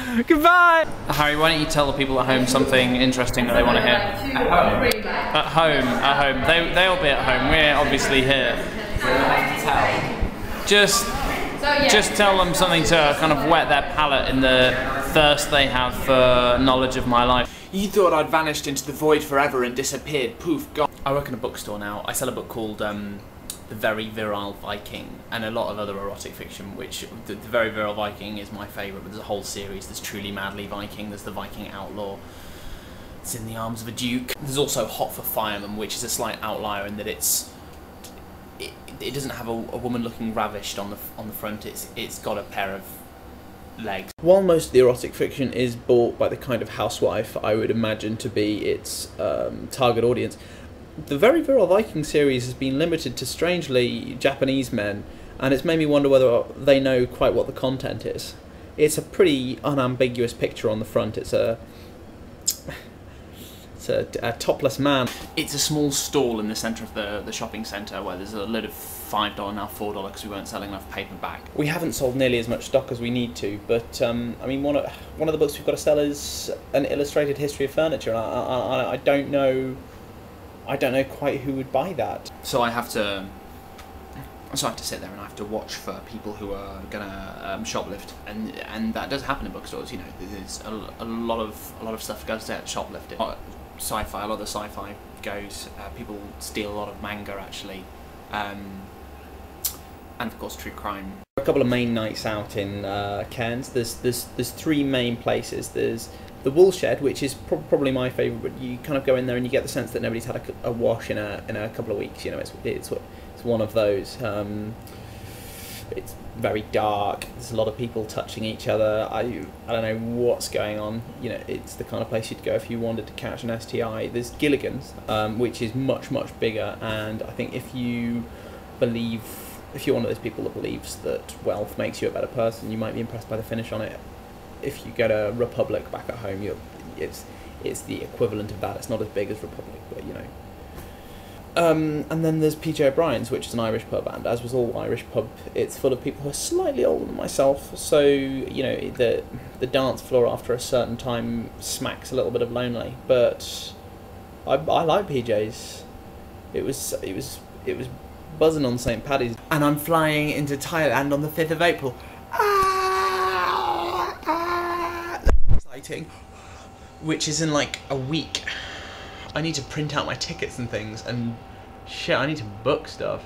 Goodbye! Harry, why don't you tell the people at home something interesting that they want to hear? At home. They'll be at home. We're obviously here. Just tell them something to kind of whet their palate in the thirst they have for knowledge of my life. You thought I'd vanished into the void forever and disappeared. Poof, gone. I work in a bookstore now. I sell a book called The Very Virile Viking, and a lot of other erotic fiction, which the Very Virile Viking is my favourite, but there's a whole series. There's Truly Madly Viking, there's The Viking Outlaw, it's In the Arms of a Duke. There's also Hot for Fireman, which is a slight outlier in that it doesn't have a woman looking ravished on the front. It's got a pair of legs. While most of the erotic fiction is bought by the kind of housewife I would imagine to be its target audience, the Very Virile Viking series has been limited to strangely Japanese men, and it's made me wonder whether they know quite what the content is. It's a pretty unambiguous picture on the front. It's a topless man. It's a small stall in the centre of the shopping centre where there's a load of $5, now $4, because we weren't selling enough paperback. We haven't sold nearly as much stock as we need to, but I mean, one of the books we've got to sell is an illustrated history of furniture, and I don't know quite who would buy that. So I have to sit there and I have to watch for people who are gonna shoplift, and that does happen in bookstores. You know, there's a lot of stuff goes to shoplifting. Sci-fi, a lot of the sci-fi goes. People steal a lot of manga actually, and of course true crime. A couple of main nights out in Cairns. There's three main places. There's the Woolshed, which is probably my favourite, but you kind of go in there and you get the sense that nobody's had a wash in a couple of weeks. You know, it's one of those. It's very dark. There's a lot of people touching each other. I don't know what's going on. You know, it's the kind of place you'd go if you wanted to catch an STI. There's Gilligan's, which is much bigger, and I think if you're one of those people that believes that wealth makes you a better person, you might be impressed by the finish on it. If you go to Republic back at home, it's the equivalent of that. It's not as big as Republic, but you know. And then there's PJ O'Brien's, which is an Irish pub, and as with all Irish pub, it's full of people who are slightly older than myself, so you know, the dance floor after a certain time smacks a little bit of lonely. But I like PJ's. It was buzzing on St. Paddy's, and I'm flying into Thailand on the 5th of April. Exciting. Which is in like a week. I need to print out my tickets and things, and shit, I need to book stuff.